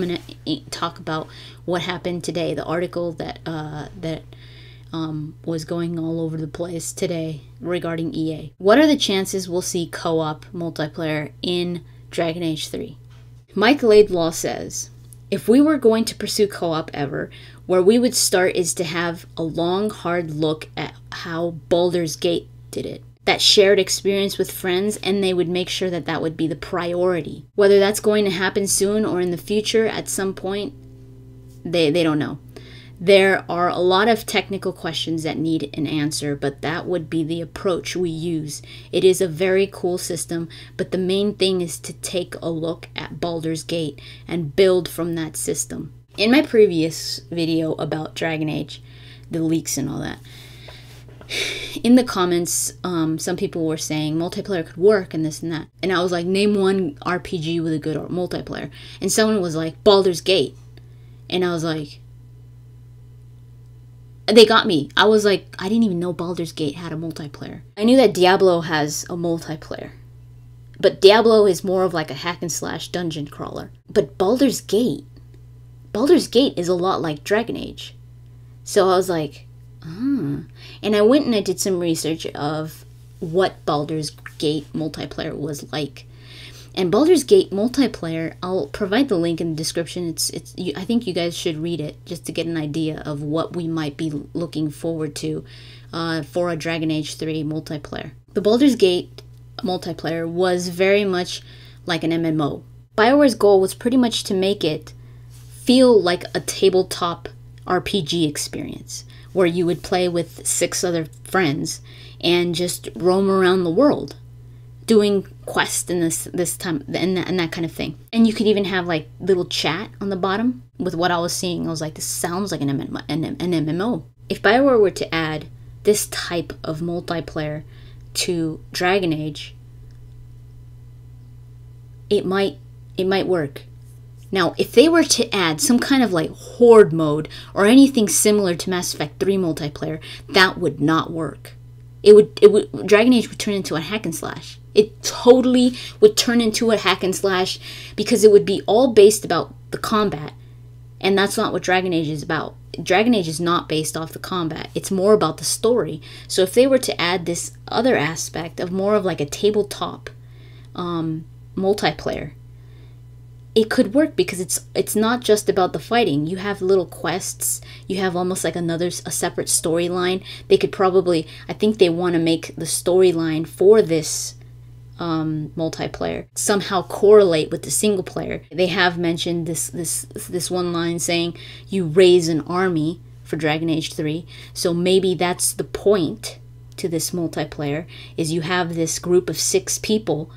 I'm gonna talk about what happened today, the article that was going all over the place today regarding EA. What are the chances we'll see co-op multiplayer in Dragon Age 3? Mike Laidlaw says, if we were going to pursue co-op ever, where we would start is to have a long, hard look at how Baldur's Gate did it. That shared experience with friends, and they would make sure that that would be the priority. Whether that's going to happen soon or in the future at some point, they don't know. There are a lot of technical questions that need an answer, but that would be the approach we use. It is a very cool system, but the main thing is to take a look at Baldur's Gate and build from that system. In my previous video about Dragon Age, the leaks and all that, in the comments, some people were saying multiplayer could work and this and that. And I was like, name one RPG with a good multiplayer. And someone was like, Baldur's Gate. And I was like, they got me. I was like, I didn't even know Baldur's Gate had a multiplayer. I knew that Diablo has a multiplayer. But Diablo is more of like a hack and slash dungeon crawler. But Baldur's Gate is a lot like Dragon Age. So I was like, and I went and I did some research of what Baldur's Gate multiplayer was like. And Baldur's Gate multiplayer, I'll provide the link in the description. I think you guys should read it just to get an idea of what we might be looking forward to for a Dragon Age 3 multiplayer. The Baldur's Gate multiplayer was very much like an MMO. BioWare's goal was pretty much to make it feel like a tabletop RPG experience, where you would play with 6 other friends and just roam around the world doing quests in this time and that kind of thing. And you could even have like little chat on the bottom with what I was seeing. I was like, this sounds like an MMO. If BioWare were to add this type of multiplayer to Dragon Age, it might work. Now, if they were to add some kind of like horde mode or anything similar to Mass Effect 3 multiplayer, that would not work. Dragon Age would turn into a hack and slash. It totally would turn into a hack and slash because it would be all based about the combat. And that's not what Dragon Age is about. Dragon Age is not based off the combat. It's more about the story. So if they were to add this other aspect of more of like a tabletop multiplayer, it could work because it's not just about the fighting. You have little quests. You have almost like a separate storyline. They could probably, I think they want to make the storyline for this multiplayer somehow correlate with the single player. They have mentioned this one line saying you raise an army for Dragon Age 3. So maybe that's the point to this multiplayer, is you have this group of 6 people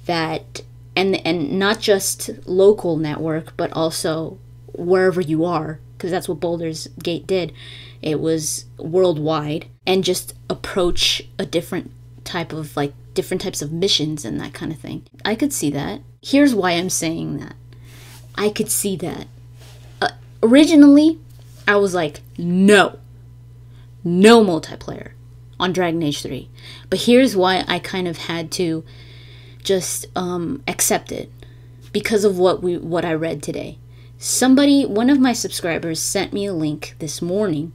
that and not just local network, but also wherever you are, because that's what Baldur's Gate did. It was worldwide, and just approach a different types of missions and that kind of thing. I could see that. Here's why I'm saying that. I could see that. Originally, I was like, no multiplayer on Dragon Age 3. But here's why I kind of had to just accept it, because of what I read today. One of my subscribers sent me a link this morning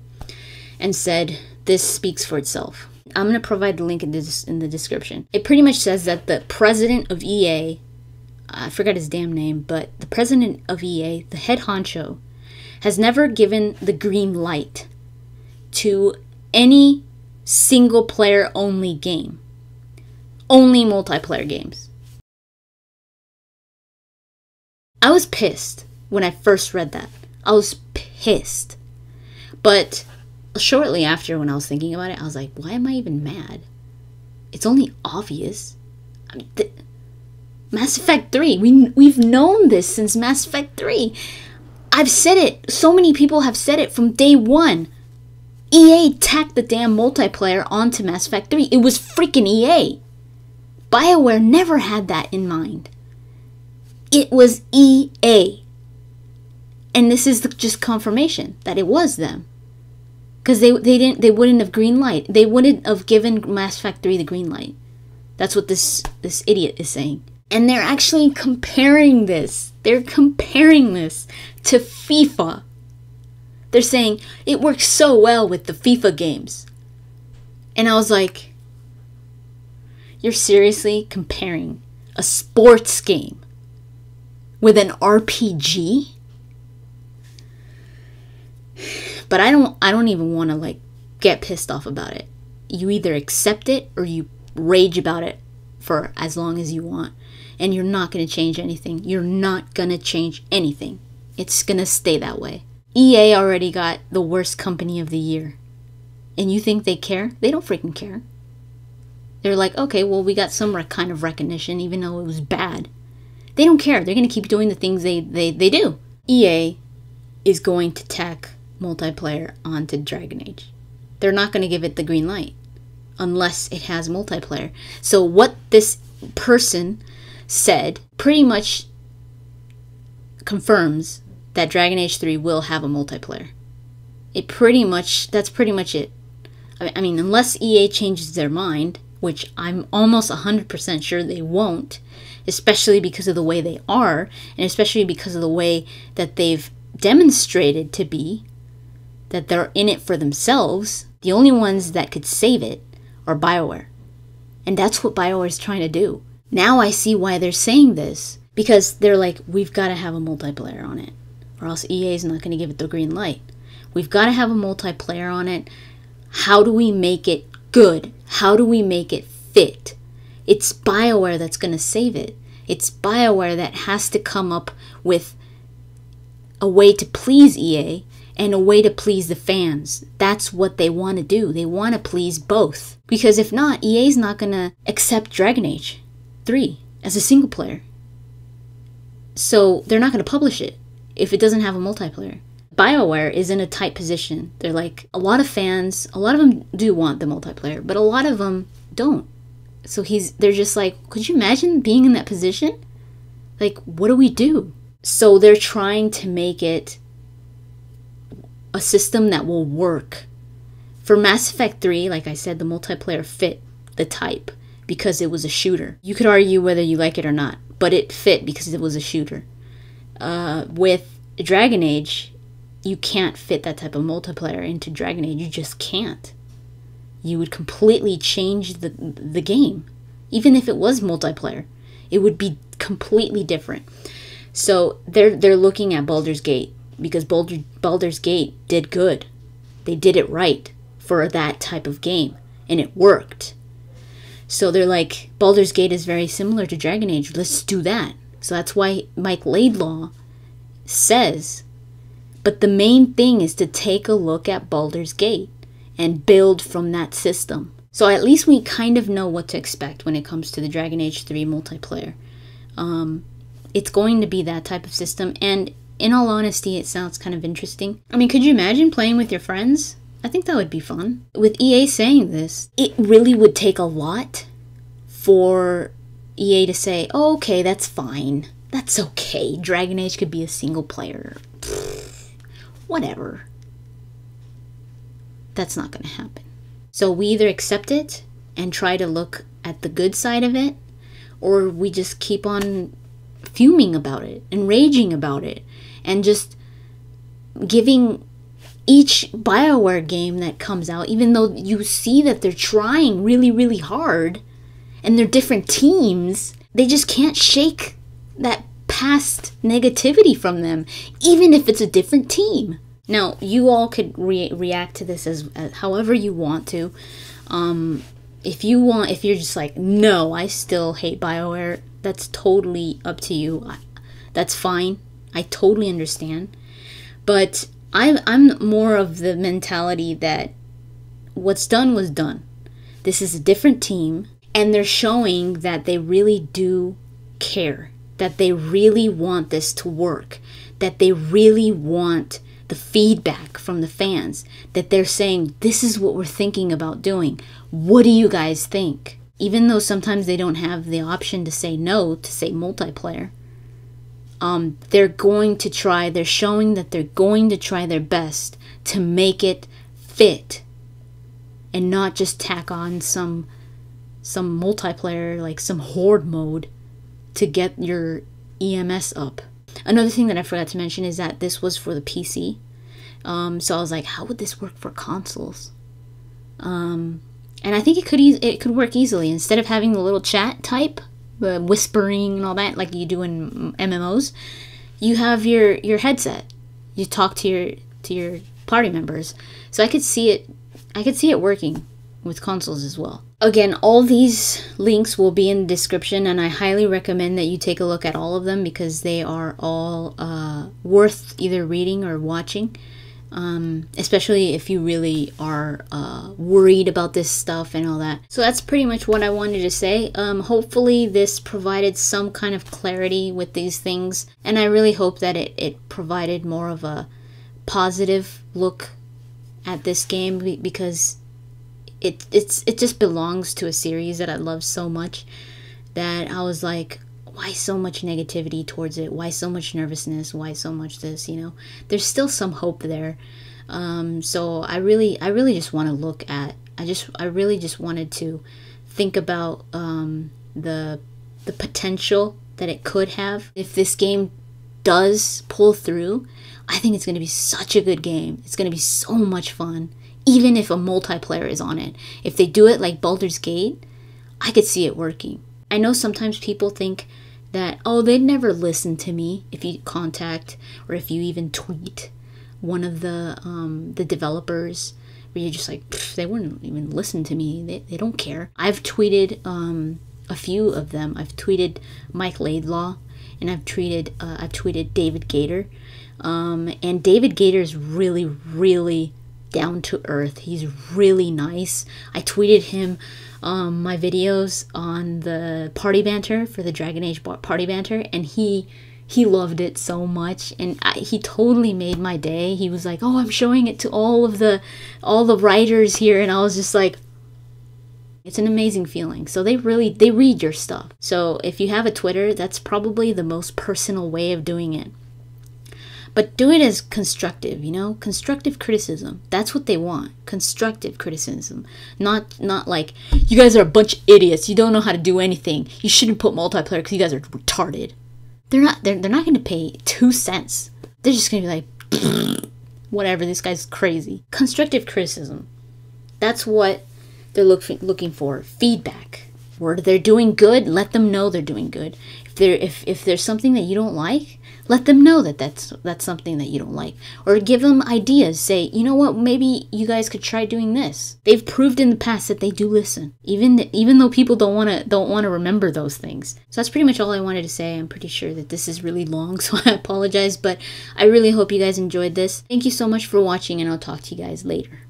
and said, this speaks for itself. I'm going to provide the link in the description. It pretty much says that the president of EA, I forgot his damn name, but the president of EA, the head honcho, has never given the green light to any single player only game. Only multiplayer games. I was pissed when I first read that. I was pissed. But shortly after, when I was thinking about it, I was like, why am I even mad? It's only obvious. Mass Effect 3. We've known this since Mass Effect 3. I've said it. So many people have said it from day one. EA tacked the damn multiplayer onto Mass Effect 3. It was freaking EA. BioWare never had that in mind. It was EA. And this is just confirmation that it was them. Because they wouldn't have green light. They wouldn't have given Mass Effect 3 the green light. That's what this idiot is saying. And they're actually comparing this. They're comparing this to FIFA. They're saying it works so well with the FIFA games. And I was like, you're seriously comparing a sports game with an RPG? But I don't even want to like get pissed off about it. You either accept it or you rage about it for as long as you want. And you're not going to change anything. You're not going to change anything. It's going to stay that way. EA already got the worst company of the year. And you think they care? They don't freaking care. They're like, okay, well, we got some kind of recognition, even though it was bad. They don't care. They're going to keep doing the things they do. EA is going to tack multiplayer onto Dragon Age. They're not going to give it the green light unless it has multiplayer. So what this person said pretty much confirms that Dragon Age 3 will have a multiplayer. That's pretty much it. I mean, unless EA changes their mind, which I'm almost 100% sure they won't, especially because of the way they are, and especially because of the way that they've demonstrated to be, that they're in it for themselves. The only ones that could save it are BioWare. And that's what BioWare is trying to do. Now I see why they're saying this. Because they're like, we've got to have a multiplayer on it. Or else EA is not going to give it the green light. We've got to have a multiplayer on it. How do we make it good? How do we make it fit? It's BioWare that's going to save it. It's BioWare that has to come up with a way to please EA and a way to please the fans. That's what they want to do. They want to please both. Because if not, EA's not going to accept Dragon Age 3 as a single player. So they're not going to publish it if it doesn't have a multiplayer. BioWare is in a tight position. They're like, a lot of fans, a lot of them do want the multiplayer, but a lot of them don't. So they're just like, could you imagine being in that position? Like, what do we do? So they're trying to make it a system that will work. For Mass Effect 3, like I said, the multiplayer fit the type because it was a shooter. You could argue whether you like it or not, but it fit because it was a shooter. With Dragon Age, you can't fit that type of multiplayer into Dragon Age. You just can't. You would completely change the game. Even if it was multiplayer, it would be completely different. So they're looking at Baldur's Gate because Baldur's Gate did good. They did it right for that type of game, and it worked. So they're like, Baldur's Gate is very similar to Dragon Age. Let's do that. So that's why Mike Laidlaw says, but the main thing is to take a look at Baldur's Gate and build from that system. So at least we kind of know what to expect when it comes to the Dragon Age 3 multiplayer. It's going to be that type of system, and in all honesty, it sounds kind of interesting. I mean, could you imagine playing with your friends? I think that would be fun. With EA saying this, it really would take a lot for EA to say, oh, okay, that's fine. That's okay. Dragon Age could be a single player. Pfft, whatever. That's not going to happen. So we either accept it and try to look at the good side of it, or we just keep on fuming about it and raging about it and just giving each BioWare game that comes out, even though you see that they're trying really, really hard and they're different teams, they just can't shake that past negativity from them, even if it's a different team. Now, you all could react to this as however you want to. If you're just like, no, I still hate BioWare, that's totally up to you. That's fine. I totally understand. But I'm more of the mentality that what's done was done. This is a different team, and they're showing that they really do care, that they really want this to work, that they really want the feedback from the fans, that they're saying, this is what we're thinking about doing. What do you guys think? Even though sometimes they don't have the option to say no, to say multiplayer, they're going to try, they're showing that they're going to try their best to make it fit and not just tack on some multiplayer, like some horde mode to get your EMS up. Another thing that I forgot to mention is that this was for the PC. So I was like, how would this work for consoles? And I think it could work easily. Instead of having the little chat type, whispering and all that like you do in MMOs, you have your headset. You talk to your party members. So I could see it working with consoles as well. Again, all these links will be in the description, and I highly recommend that you take a look at all of them because they are all worth either reading or watching. Especially if you really are worried about this stuff and all that. So that's pretty much what I wanted to say. Hopefully this provided some kind of clarity with these things, and I really hope that it provided more of a positive look at this game, because it just belongs to a series that I love so much that I was like, why so much negativity towards it? Why so much nervousness? Why so much this? You know, there's still some hope there. So I really just want to look at. I really just wanted to think about the potential that it could have if this game does pull through. I think it's going to be such a good game. It's going to be so much fun, even if a multiplayer is on it. If they do it like Baldur's Gate, I could see it working. I know sometimes people think that, oh, they'd never listen to me if you contact or if you even tweet one of the developers, where you're just like, they wouldn't even listen to me. They don't care. I've tweeted a few of them. I've tweeted Mike Laidlaw, and I've tweeted David Gator. And David Gator is really, really down to earth. He's really nice. I tweeted him my videos on the party banter for the Dragon Age party banter, and he loved it so much, and he totally made my day. He was like, oh, I'm showing it to all the writers here, and I was just like, it's an amazing feeling. So they read your stuff. So if you have a Twitter, that's probably the most personal way of doing it. But do it as constructive, you know? Constructive criticism. That's what they want. Constructive criticism. Not like, you guys are a bunch of idiots. You don't know how to do anything. You shouldn't put multiplayer because you guys are retarded. They're not going to pay 2 cents. They're just going to be like, whatever, this guy's crazy. Constructive criticism. That's what they're looking for. Feedback. Where they're doing good, let them know they're doing good. If there's something that you don't like, let them know that's something that you don't like, or give them ideas. Say, you know what, maybe you guys could try doing this. They've proved in the past that they do listen, even though people don't want to remember those things. So that's pretty much all I wanted to say. I'm pretty sure that this is really long, so I apologize, but I really hope you guys enjoyed this. Thank you so much for watching, and I'll talk to you guys later.